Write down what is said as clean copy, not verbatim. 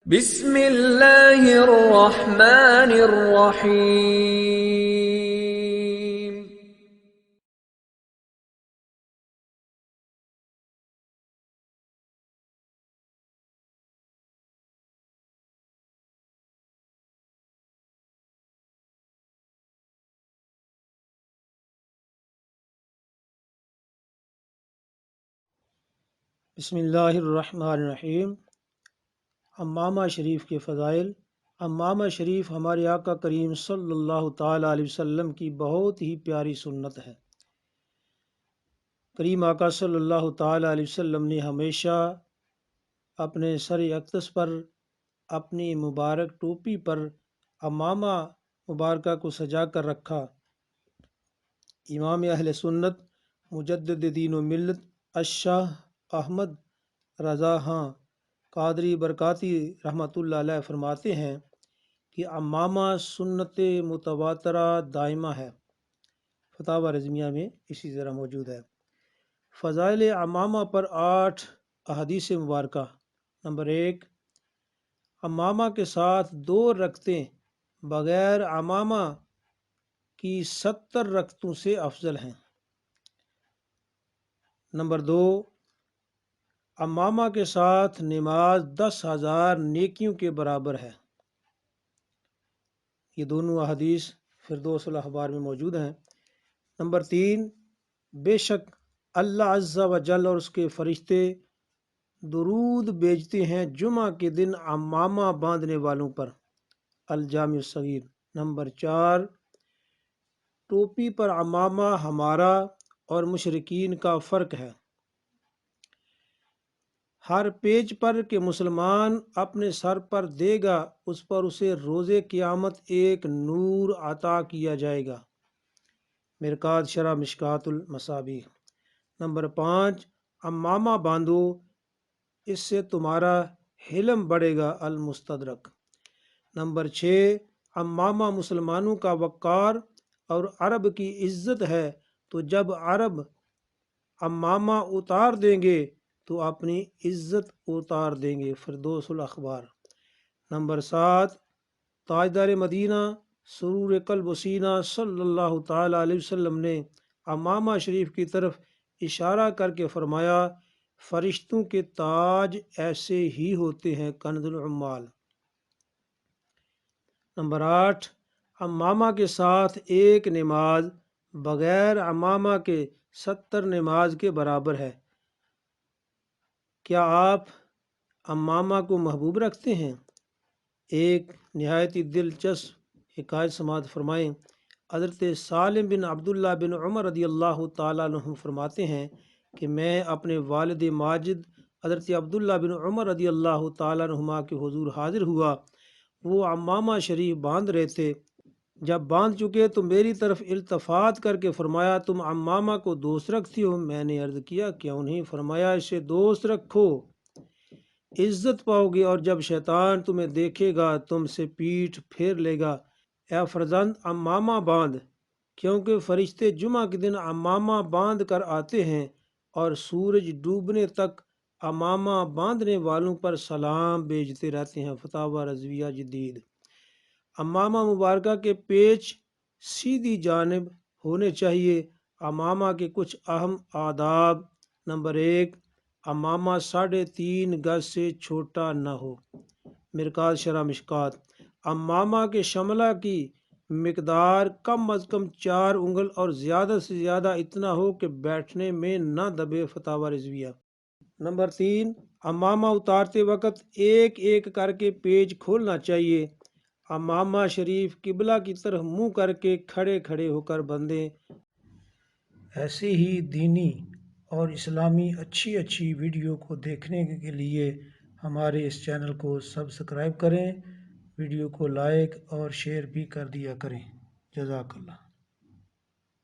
بسم اللہ الرحمن الرحیم۔ بسم اللہ الرحمن الرحیم۔ امامہ شریف کے فضائل۔ امامہ شریف ہمارے آقا کریم صلی اللہ تعالیٰ علیہ وسلم کی بہت ہی پیاری سنت ہے۔ کریم آقا صلی اللہ تعالیٰ علیہ وسلم نے ہمیشہ اپنے سر اقدس پر، اپنی مبارک ٹوپی پر امامہ مبارکہ کو سجا کر رکھا۔ امام اہل سنت مجدد دین و ملت الشاہ احمد رضا خان قادری برکاتی رحمۃ اللہ علیہ فرماتے ہیں کہ امامہ سنت متواترہ دائمہ ہے۔ فتاوی رضویہ میں اسی طرح موجود ہے۔ فضائل امامہ پر 8 احادیث مبارکہ۔ نمبر 1، امامہ کے ساتھ 2 رکعتیں بغیر امامہ کی 70 رکعتوں سے افضل ہیں۔ نمبر 2، امامہ کے ساتھ نماز 10,000 نیکیوں کے برابر ہے۔ یہ دونوں احادیث فردوس الاخبار میں موجود ہیں۔ نمبر 3، بے شک اللہ عز و جل اور اس کے فرشتے درود بھیجتے ہیں جمعہ کے دن امامہ باندھنے والوں پر۔ الجامع الصغیر۔ نمبر 4، ٹوپی پر امامہ ہمارا اور مشرکین کا فرق ہے۔ ہر پیج پر کہ مسلمان اپنے سر پر دے گا اس پر اسے روز قیامت ایک نور عطا کیا جائے گا۔ مرقات شرح مشکات المصابیح۔ نمبر 5، امامہ باندھو، اس سے تمہارا حلم بڑھے گا۔ المستدرک۔ نمبر 6، امامہ مسلمانوں کا وقار اور عرب کی عزت ہے، تو جب عرب امامہ اتار دیں گے تو اپنی عزت اتار دیں گے۔ فردوس الاخبار۔ نمبر 7، تاجدار مدینہ سرور قلب و سینہ صلی اللہ تعالیٰ علیہ وسلم نے امامہ شریف کی طرف اشارہ کر کے فرمایا، فرشتوں کے تاج ایسے ہی ہوتے ہیں۔ کنز العمال۔ نمبر 8، امامہ کے ساتھ ایک نماز بغیر امامہ کے 70 نماز کے برابر ہے۔ کیا آپ امامہ کو محبوب رکھتے ہیں؟ ایک نہایت ہی دلچسپ حکایت سماعت فرمائیں۔ حضرت سالم بن عبداللہ بن عمر رضی اللہ تعالیٰ عنہ فرماتے ہیں کہ میں اپنے والد ماجد حضرت عبداللہ بن عمر رضی اللہ تعالیٰ عنہما کے حضور حاضر ہوا۔ وہ امامہ شریف باندھ رہے تھے۔ جب باندھ چکے تو میری طرف التفات کر کے فرمایا، تم امامہ کو دوست رکھتی ہو؟ میں نے عرض کیا کیوں نہیں؟ فرمایا، اسے دوست رکھو، عزت پاؤ گے، اور جب شیطان تمہیں دیکھے گا تم سے پیٹھ پھیر لے گا۔ اے فرزند، امامہ باندھ، کیونکہ فرشتے جمعہ کے دن امامہ باندھ کر آتے ہیں اور سورج ڈوبنے تک امامہ باندھنے والوں پر سلام بھیجتے رہتے ہیں۔ فتاوی رضویہ جدید۔ امامہ مبارکہ کے پیچ سیدھی جانب ہونے چاہیے۔ امامہ کے کچھ اہم آداب۔ نمبر 1، امامہ 3.5 گز سے چھوٹا نہ ہو۔ مرقات شرح مشکات۔ امامہ کے شملہ کی مقدار کم از کم 4 انگل اور زیادہ سے زیادہ اتنا ہو کہ بیٹھنے میں نہ دبے۔ فتاوی رضویہ۔ نمبر 3، امامہ اتارتے وقت ایک ایک کر کے پیچ کھولنا چاہیے۔ امامہ شریف قبلہ کی طرف منہ کر کے کھڑے کھڑے ہو کر بندھیں۔ ایسے ہی دینی اور اسلامی اچھی ویڈیو کو دیکھنے کے لیے ہمارے اس چینل کو سبسکرائب کریں، ویڈیو کو لائک اور شیئر بھی کر دیا کریں۔ جزاک اللہ۔